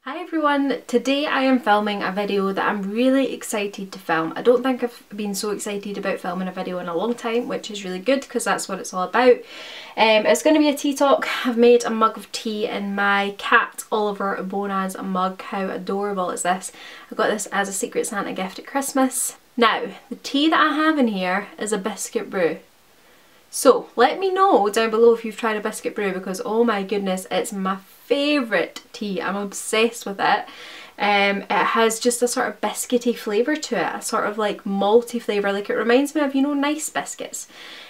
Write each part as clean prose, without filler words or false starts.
Hi everyone, today I am filming a video that I'm really excited to film. I don't think I've been so excited about filming a video in a long time, which is really good because that's what it's all about. It's going to be a tea talk. I've made a mug of tea in my cat Oliver Bona's mug. How adorable is this? I got this as a Secret Santa gift at Christmas. Now, the tea that I have in here is a biscuit brew. So let me know down below if you've tried a biscuit brew because oh my goodness, it's my favourite tea. I'm obsessed with it. It has just a sort of biscuity flavour to it, a sort of like malty flavour, like it reminds me of, you know, nice biscuits.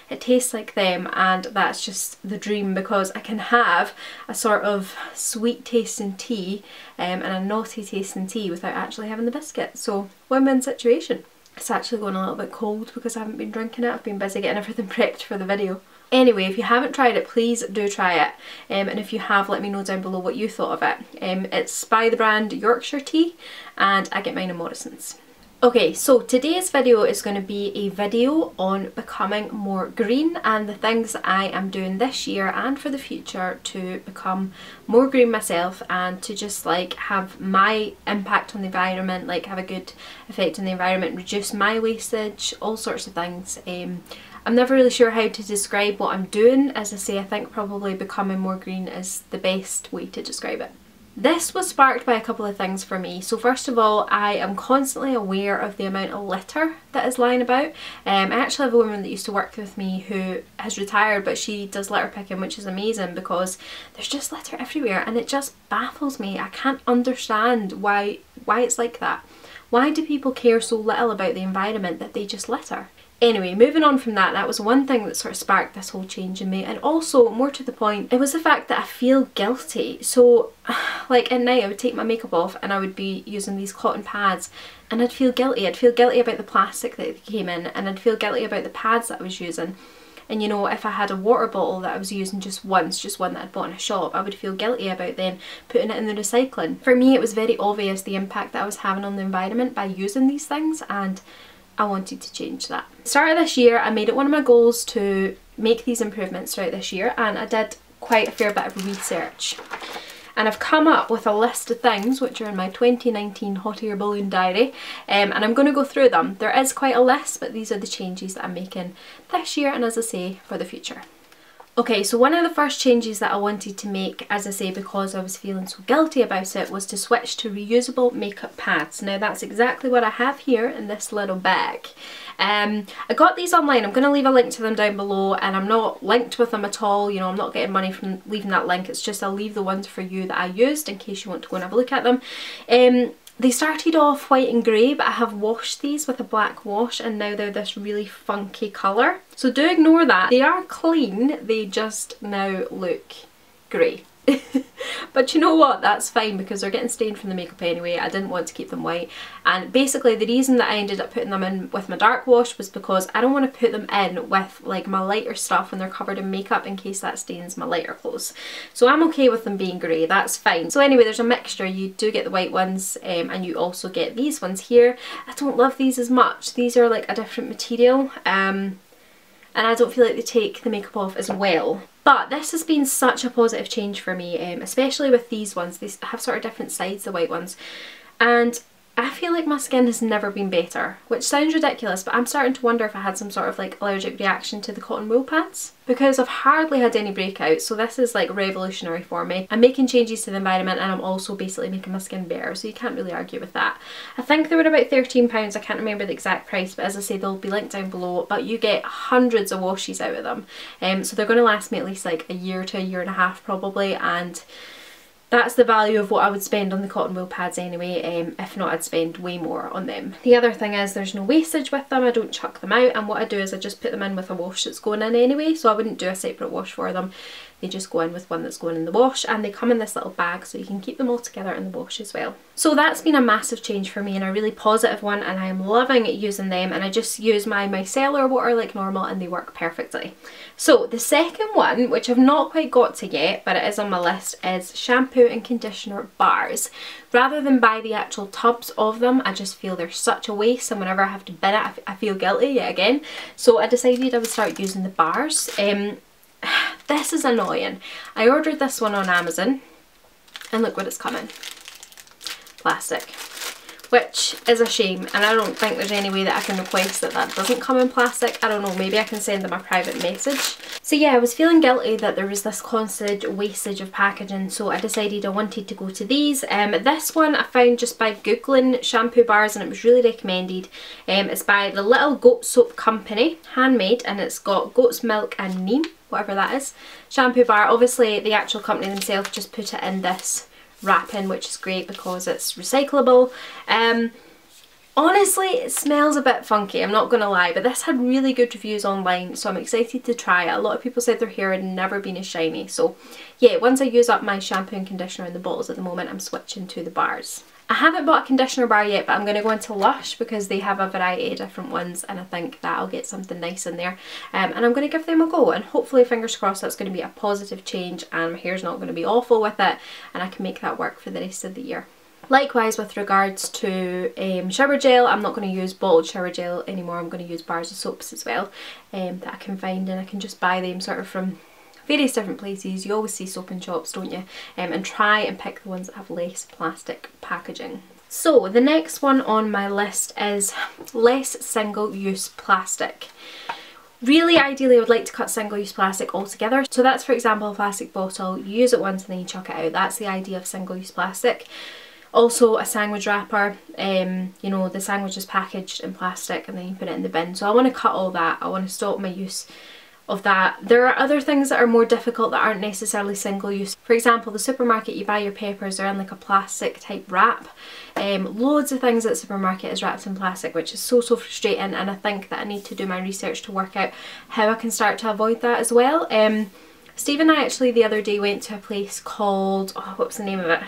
It tastes like them, and that's just the dream because I can have a sort of sweet tasting tea and a naughty tasting tea without actually having the biscuit. So win-win situation. It's actually going a little bit cold because I haven't been drinking it. I've been busy getting everything prepped for the video. Anyway, if you haven't tried it, please do try it. And if you have, let me know down below what you thought of it. It's by the brand Yorkshire Tea, and I get mine in Morrison's. Okay, so today's video is going to be a video on becoming more green and the things that I am doing this year and for the future to become more green myself and to just like have my impact on the environment, like have a good effect on the environment, reduce my wastage, all sorts of things. I'm never really sure how to describe what I'm doing. As I say, I think probably becoming more green is the best way to describe it. This was sparked by a couple of things for me. So first of all, I am constantly aware of the amount of litter that is lying about. I actually have a woman that used to work with me who has retired, but she does litter picking, which is amazing because there's just litter everywhere and it just baffles me. I can't understand why it's like that. Why do people care so little about the environment that they just litter? Anyway, moving on from that, that was one thing that sort of sparked this whole change in me, and also, more to the point, it was the fact that I feel guilty. So, like at night I would take my makeup off and I would be using these cotton pads and I'd feel guilty. I'd feel guilty about the plastic that came in, and I'd feel guilty about the pads that I was using. And you know, if I had a water bottle that I was using just once, just one that I'd bought in a shop, I would feel guilty about then putting it in the recycling. For me, it was very obvious the impact that I was having on the environment by using these things, and I wanted to change that. Start of this year, I made it one of my goals to make these improvements throughout this year, and I did quite a fair bit of research. And I've come up with a list of things which are in my 2019 hot air balloon diary, and I'm going to go through them. There is quite a list, but these are the changes that I'm making this year and, as I say, for the future. Okay, so one of the first changes that I wanted to make, as I say, because I was feeling so guilty about it, was to switch to reusable makeup pads. Now that's exactly what I have here in this little bag. I got these online. I'm going to leave a link to them down below, and I'm not linked with them at all. You know, I'm not getting money from leaving that link. It's just I'll leave the ones for you that I used in case you want to go and have a look at them. They started off white and grey, but I have washed these with a black wash and now they're this really funky colour. So do ignore that. They are clean, they just now look grey. But you know what, that's fine because they're getting stained from the makeup anyway. I didn't want to keep them white, and basically the reason that I ended up putting them in with my dark wash was because I don't want to put them in with like my lighter stuff when they're covered in makeup in case that stains my lighter clothes. So I'm okay with them being grey, that's fine. So anyway, there's a mixture. You do get the white ones and you also get these ones here. I don't love these as much. These are like a different material and I don't feel like they take the makeup off as well. But this has been such a positive change for me, especially with these ones. They have sort of different sides, the white ones. And I feel like my skin has never been better, which sounds ridiculous, but I'm starting to wonder if I had some sort of like allergic reaction to the cotton wool pads, because I've hardly had any breakouts, so this is like revolutionary for me. I'm making changes to the environment and I'm also basically making my skin better, so you can't really argue with that. I think they were about £13, I can't remember the exact price, but as I say, they'll be linked down below, but you get hundreds of washes out of them. So they're going to last me at least like a year to a year and a half probably, and that's the value of what I would spend on the cotton wool pads anyway. If not, I'd spend way more on them. The other thing is there's no wastage with them. I don't chuck them out, and what I do is I just put them in with a wash that's going in anyway, so I wouldn't do a separate wash for them. They just go in with one that's going in the wash, and they come in this little bag so you can keep them all together in the wash as well. So that's been a massive change for me and a really positive one, and I am loving using them, and I just use my micellar water like normal and they work perfectly. So the second one, which I've not quite got to yet but it is on my list, is shampoo and conditioner bars. Rather than buy the actual tubs of them, I just feel they're such a waste, and whenever I have to bin it I feel guilty yet again. So I decided I would start using the bars. This is annoying. I ordered this one on Amazon and look what it's coming. plastic, which is a shame, and I don't think there's any way that I can request that that doesn't come in plastic. I don't know, maybe I can send them a private message. So yeah, I was feeling guilty that there was this constant wastage of packaging, so I decided I wanted to go to these. This one I found just by googling shampoo bars, and it was really recommended. It's by the Little Goat Soap Company, handmade, and it's got goat's milk and neem, whatever that is, shampoo bar. Obviously the actual company themselves just put it in this wrapping, which is great because it's recyclable. Honestly, it smells a bit funky, I'm not gonna lie, but this had really good reviews online, so I'm excited to try it. A lot of people said their hair had never been as shiny, so yeah, once I use up my shampoo and conditioner in the bottles at the moment, I'm switching to the bars. I haven't bought a conditioner bar yet, but I'm going to go into Lush because they have a variety of different ones, and I think that I'll get something nice in there. And I'm going to give them a go, and hopefully, fingers crossed, that's going to be a positive change and my hair's not going to be awful with it, and I can make that work for the rest of the year. Likewise, with regards to shower gel, I'm not going to use bottled shower gel anymore. I'm going to use bars of soaps as well that I can find, and I can just buy them sort of from various different places. You always see soap in shops, don't you? And try and pick the ones that have less plastic packaging. So the next one on my list is less single-use plastic. Really, ideally, I would like to cut single-use plastic altogether. So that's, for example, a plastic bottle, you use it once and then you chuck it out. That's the idea of single-use plastic. Also a sandwich wrapper, you know, the sandwich is packaged in plastic and then you put it in the bin. So I want to cut all that. I want to stop my use of that. There are other things that are more difficult that aren't necessarily single use. For example, the supermarket, you buy your peppers, they're in like a plastic type wrap. Loads of things at the supermarket is wrapped in plastic, which is so frustrating, and I think that I need to do my research to work out how I can start to avoid that as well. Steve and I actually the other day went to a place called, oh, what's the name of it?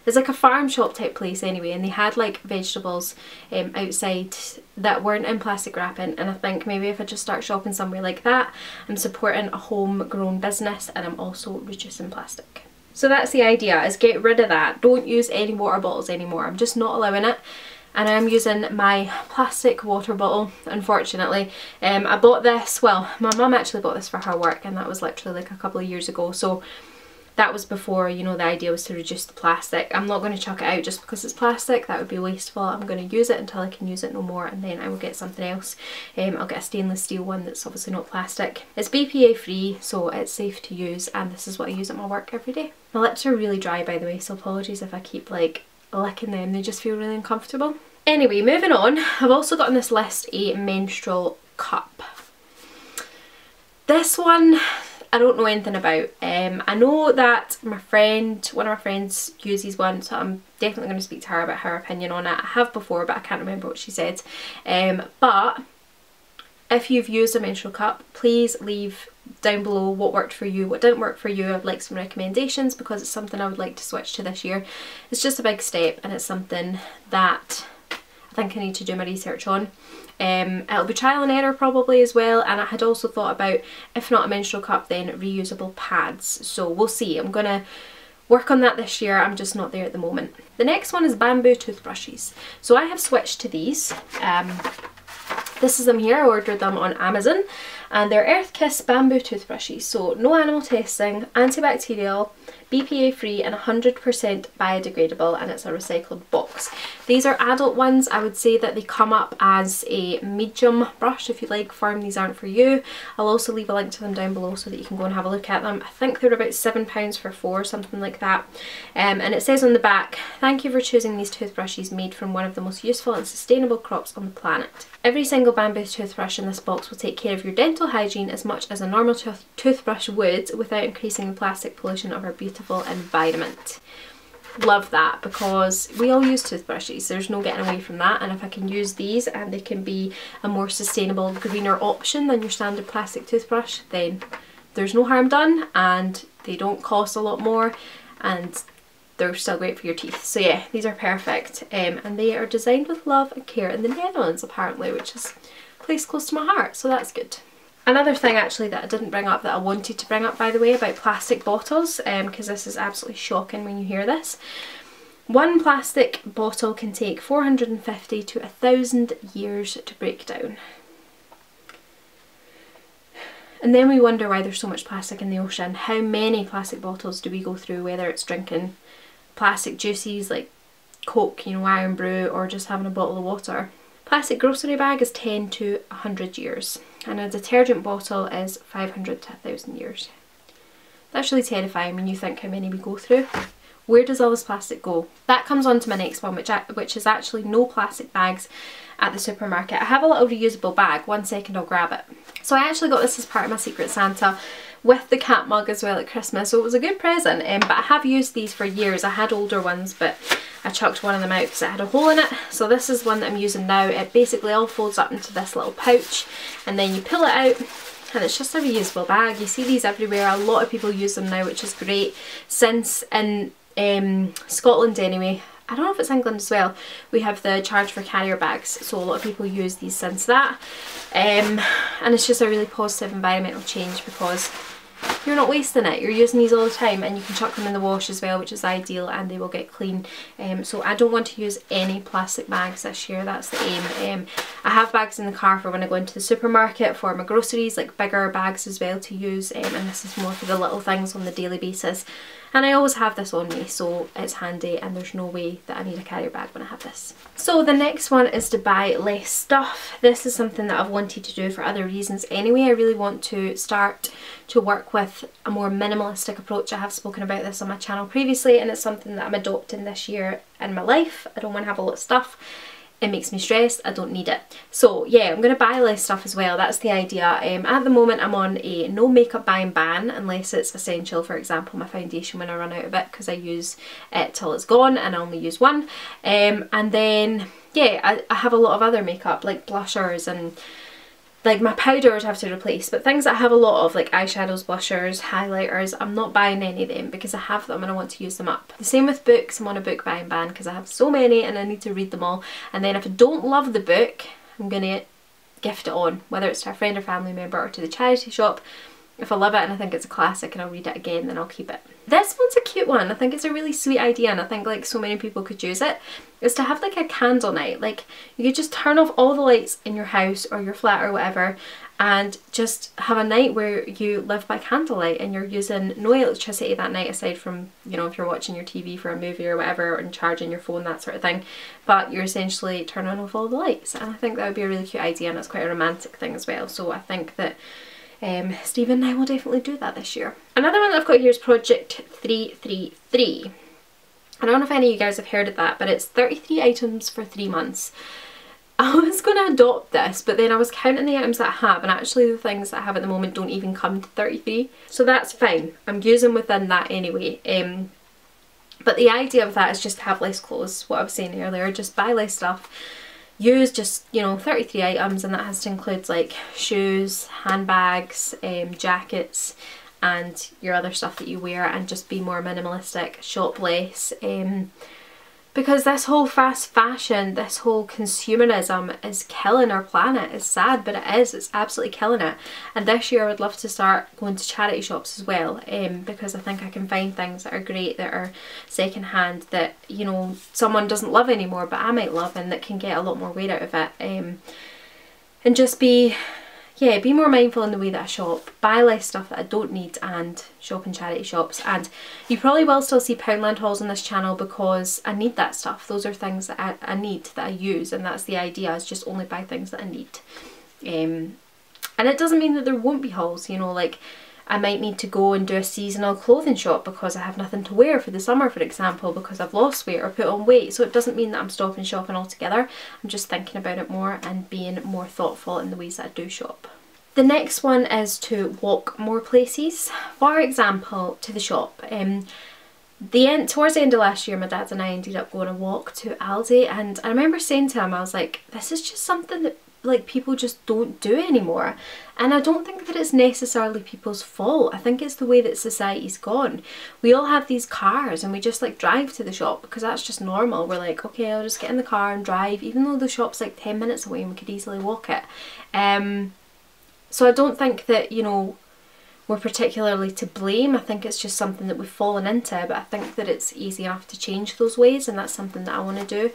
It's like a farm shop type place anyway, and they had like vegetables outside that weren't in plastic wrapping, and I think maybe if I just start shopping somewhere like that, I'm supporting a homegrown business and I'm also reducing plastic. So that's the idea, is get rid of that. Don't use any water bottles anymore. I'm just not allowing it, and I'm using my plastic water bottle, unfortunately. I bought this, well, my mum actually bought this for her work, and that was literally like a couple of years ago, so that was before, you know, the idea was to reduce the plastic. I'm not going to chuck it out just because it's plastic, that would be wasteful. I'm going to use it until I can use it no more, and then I will get something else. I'll get a stainless steel one that's obviously not plastic. It's BPA free, so it's safe to use, and this is what I use at my work every day. My lips are really dry, by the way, so apologies if I keep like licking them, they just feel really uncomfortable. Anyway, moving on, I've also got on this list a menstrual cup. This one I don't know anything about. I know that one of my friends uses one, so I'm definitely going to speak to her about her opinion on it. I have before, but I can't remember what she said. But if you've used a menstrual cup, please leave down below what worked for you, what didn't work for you. I'd like some recommendations because it's something I would like to switch to this year. It's just a big step, and it's something that I think I need to do my research on. It'll be trial and error probably as well, and I had also thought about, if not a menstrual cup, then reusable pads. So we'll see. I'm gonna work on that this year, I'm just not there at the moment. The next one is bamboo toothbrushes. So I have switched to these. This is them here, I ordered them on Amazon, and they're Earth Kiss bamboo toothbrushes. So no animal testing, antibacterial, BPA free and 100% biodegradable, and it's a recycled box. These are adult ones. I would say that they come up as a medium brush if you like firm. These aren't for you. I'll also leave a link to them down below so that you can go and have a look at them. I think they're about £7 for 4, something like that. And it says on the back, "Thank you for choosing these toothbrushes made from one of the most useful and sustainable crops on the planet. Every single bamboo toothbrush in this box will take care of your dental hygiene as much as a normal toothbrush would, without increasing the plastic pollution of our beautiful environment." Love that, because we all use toothbrushes, there's no getting away from that, and if I can use these and they can be a more sustainable, greener option than your standard plastic toothbrush, then there's no harm done, and they don't cost a lot more, and they're still great for your teeth. So yeah, these are perfect, and they are designed with love and care in the Netherlands apparently, which is a place close to my heart, so that's good. Another thing actually that I didn't bring up that I wanted to bring up, by the way, about plastic bottles, because this is absolutely shocking when you hear this. One plastic bottle can take 450 to 1,000 years to break down. And then we wonder why there's so much plastic in the ocean. How many plastic bottles do we go through, whether it's drinking plastic juices like Coke, you know, Iron Brew, or just having a bottle of water. Plastic grocery bag is 10 to 100 years, and a detergent bottle is 500 to 1000 years. That's really terrifying when you think how many we go through. Where does all this plastic go? That comes on to my next one, which is actually no plastic bags at the supermarket. I have a little reusable bag. 1 second, I'll grab it. So I actually got this as part of my Secret Santa with the cat mug as well at Christmas, so it was a good present, but I have used these for years. I had older ones, but I chucked one of them out because it had a hole in it. So this is one that I'm using now. It basically all folds up into this little pouch, and then you pull it out, and it's just a reusable bag. You see these everywhere. A lot of people use them now, which is great. Since in Scotland anyway, I don't know if it's England as well, we have the charge for carrier bags, so a lot of people use these since that, and it's just a really positive environmental change because you're not wasting it, you're using these all the time, and you can chuck them in the wash as well, which is ideal, and they will get clean. So I don't want to use any plastic bags this year, that's the aim. I have bags in the car for when I go into the supermarket for my groceries, like bigger bags as well to use, and this is more for the little things on the daily basis. And I always have this on me, so it's handy, and there's no way that I need a carrier bag when I have this. So the next one is to buy less stuff. This is something that I've wanted to do for other reasons anyway. I really want to start to work with a more minimalistic approach. I have spoken about this on my channel previously, and it's something that I'm adopting this year in my life. I don't want to have a lot of stuff. It makes me stressed, I don't need it. So yeah, I'm going to buy less stuff as well, that's the idea. At the moment I'm on a no makeup buying ban unless it's essential, for example my foundation when I run out of it, because I use it till it's gone and I only use one. And then yeah, I have a lot of other makeup like blushers, and like my powders I have to replace, but things that I have a lot of like eyeshadows, blushers, highlighters, I'm not buying any of them because I have them and I want to use them up. The same with books. I'm on a book buying ban because I have so many and I need to read them all, and then if I don't love the book I'm gonna gift it on, whether it's to a friend or family member or to the charity shop. If I love it and I think it's a classic and I'll read it again, then I'll keep it. This one's a cute one. I think it's a really sweet idea, and I think like so many people could use it. Is to have like a candle night. Like you could just turn off all the lights in your house or your flat or whatever, and just have a night where you live by candlelight and you're using no electricity that night, aside from, you know, if you're watching your TV for a movie or whatever and charging your phone, that sort of thing, but you're essentially turning off all the lights. And I think that would be a really cute idea, and it's quite a romantic thing as well. So I think that Stephen and I will definitely do that this year. Another one that I've got here is Project 333. I don't know if any of you guys have heard of that, but it's 33 items for 3 months. I was going to adopt this, but then I was counting the items that I have, and actually the things that I have at the moment don't even come to 33. So that's fine. I'm using within that anyway. But the idea of that is just to have less clothes, what I was saying earlier, just buy less stuff. Use just, you know, 33 items, and that has to include like shoes, handbags, jackets, and your other stuff that you wear, and just be more minimalistic, shop less. Because this whole fast fashion, this whole consumerism is killing our planet. It's sad, but it is. It's absolutely killing it. And this year I would love to start going to charity shops as well, because I think I can find things that are great, that are second hand, that, you know, someone doesn't love anymore but I might love, and that can get a lot more weight out of it. And just be more mindful in the way that I shop, buy less stuff that I don't need, and shop in charity shops. And you probably will still see Poundland hauls on this channel because I need that stuff. Those are things that I need, that I use, and that's the idea, is just only buy things that I need. And it doesn't mean that there won't be hauls, you know, like I might need to go and do a seasonal clothing shop because I have nothing to wear for the summer, for example, because I've lost weight or put on weight. So it doesn't mean that I'm stopping shopping altogether. I'm just thinking about it more and being more thoughtful in the ways that I do shop. The next one is to walk more places. For example, to the shop. Towards the end of last year, my dad and I ended up going a walk to Aldi, and I remember saying to him, I was like, this is just something that like people just don't do anymore. And I don't think that it's necessarily people's fault. I think it's the way that society's gone. We all have these cars and we just like drive to the shop because that's just normal. We're like, okay, I'll just get in the car and drive, even though the shop's like 10 minutes away and we could easily walk it. So I don't think that, you know, we're particularly to blame. I think it's just something that we've fallen into, but I think that it's easy enough to change those ways, and that's something that I want to do.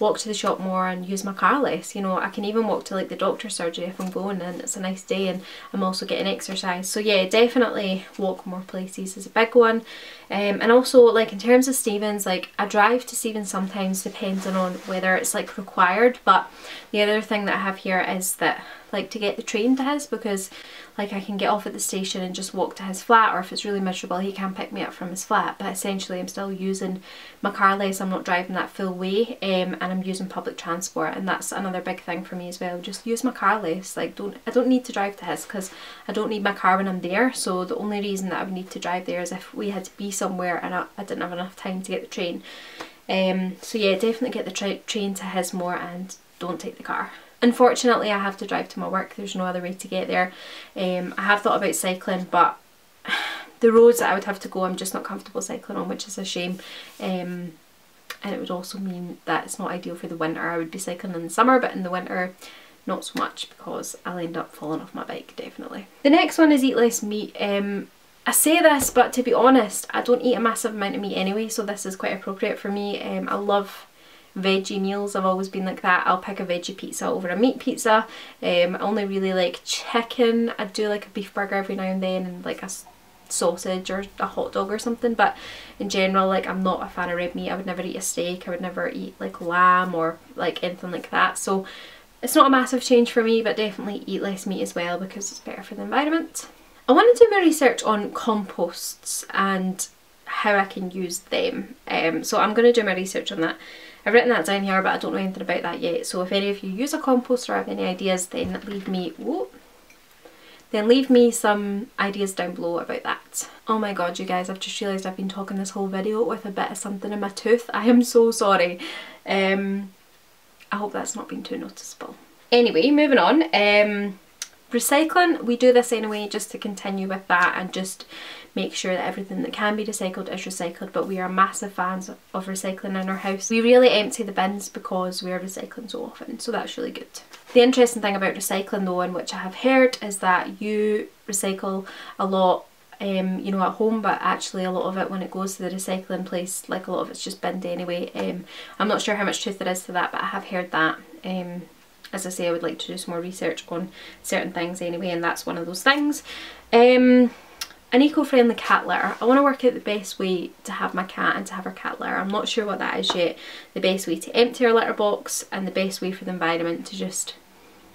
walk to the shop more and use my car less. You know, I can even walk to like the doctor's surgery if I'm going and it's a nice day and I'm also getting exercise. So yeah, definitely walk more places is a big one. And also like in terms of Stevens, like I drive to Stevens sometimes depending on whether it's like required, but the other thing that I have here is that like to get the train to his, because like I can get off at the station and just walk to his flat, or if it's really miserable he can pick me up from his flat, but essentially I'm still using my car less. I'm not driving that full way, and I'm using public transport, and that's another big thing for me as well. Just use my car less. Like I don't need to drive to his because I don't need my car when I'm there, so the only reason that I would need to drive there is if we had to be somewhere and I didn't have enough time to get the train. So yeah, definitely get the train to his more and don't take the car. Unfortunately I have to drive to my work, there's no other way to get there. I have thought about cycling, but the roads that I would have to go I'm just not comfortable cycling on, which is a shame. And it would also mean that it's not ideal for the winter. I would be cycling in the summer, but in the winter not so much because I'll end up falling off my bike, definitely. The next one is eat less meat. I say this, but to be honest I don't eat a massive amount of meat anyway, so this is quite appropriate for me. I love veggie meals, I've always been like that. I'll pick a veggie pizza over a meat pizza. I only really like chicken. I do like a beef burger every now and then, and like a sausage or a hot dog or something, but in general like I'm not a fan of red meat. I would never eat a steak, I would never eat like lamb or like anything like that, so it's not a massive change for me, but definitely eat less meat as well because it's better for the environment. I want to do my research on composts and how I can use them, so I'm going to do my research on that. I've written that down here, but I don't know anything about that yet, so if any of you use a compost or have any ideas, then leave me some ideas down below about that. Oh my god, you guys, I've just realised I've been talking this whole video with a bit of something in my tooth. I am so sorry. I hope that's not been too noticeable. Anyway, moving on. Recycling, we do this anyway just to continue with that and just make sure that everything that can be recycled is recycled, but we are massive fans of recycling in our house. We really empty the bins because we are recycling so often, so that's really good. The interesting thing about recycling though, and which I have heard, is that you recycle a lot you know, at home, but actually a lot of it when it goes to the recycling place, like a lot of it's just binned anyway. I'm not sure how much truth there is to that, but I have heard that. As I say, I would like to do some more research on certain things anyway, and that's one of those things. An eco-friendly cat litter. I want to work out the best way to have my cat and to have her cat litter. I'm not sure what that is yet. The best way to empty her litter box and the best way for the environment to just,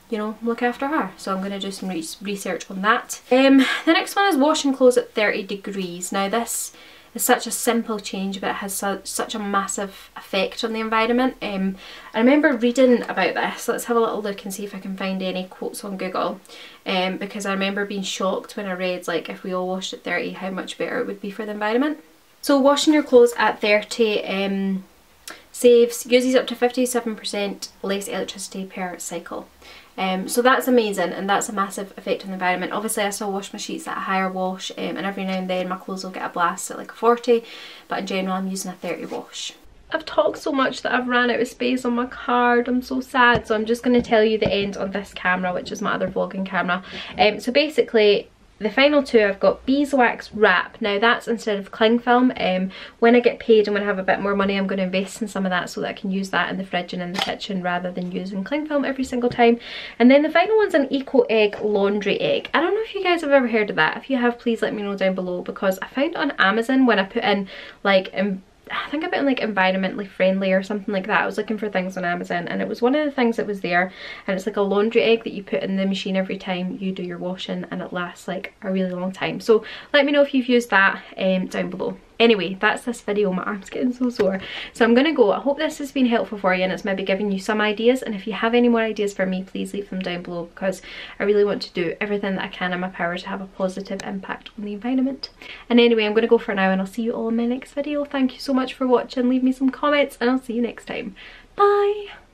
you know, look after her. So I'm going to do some research on that. The next one is washing clothes at 30 degrees. Now this is such a simple change, but it has such a massive effect on the environment. I remember reading about this. Let's have a little look and see if I can find any quotes on Google, because I remember being shocked when I read like if we all washed at 30 how much better it would be for the environment. So washing your clothes at 30 uses up to 57% less electricity per cycle. So that's amazing, and that's a massive effect on the environment. Obviously I still wash my sheets at a higher wash, and every now and then my clothes will get a blast at like a 40, but in general I'm using a 30 wash. I've talked so much that I've ran out of space on my card. I'm so sad, so I'm just going to tell you the end on this camera, which is my other vlogging camera. So basically the final two, I've got beeswax wrap. Now that's instead of cling film. When I get paid and when I have a bit more money, I'm going to invest in some of that so that I can use that in the fridge and in the kitchen rather than using cling film every single time. And then the final one's an eco egg laundry egg. I don't know if you guys have ever heard of that. If you have, please let me know down below, because I found it on Amazon when I put in like I think I put in like environmentally friendly or something like that. I was looking for things on Amazon and it was one of the things that was there, and it's like a laundry egg that you put in the machine every time you do your washing, and it lasts like a really long time. So let me know if you've used that down below. Anyway, that's this video. My arm's getting so sore, so I'm gonna go. I hope this has been helpful for you and it's maybe giving you some ideas, and if you have any more ideas for me, please leave them down below, because I really want to do everything that I can in my power to have a positive impact on the environment. And anyway, I'm gonna go for now, and I'll see you all in my next video. Thank you so much for watching. Leave me some comments and I'll see you next time. Bye!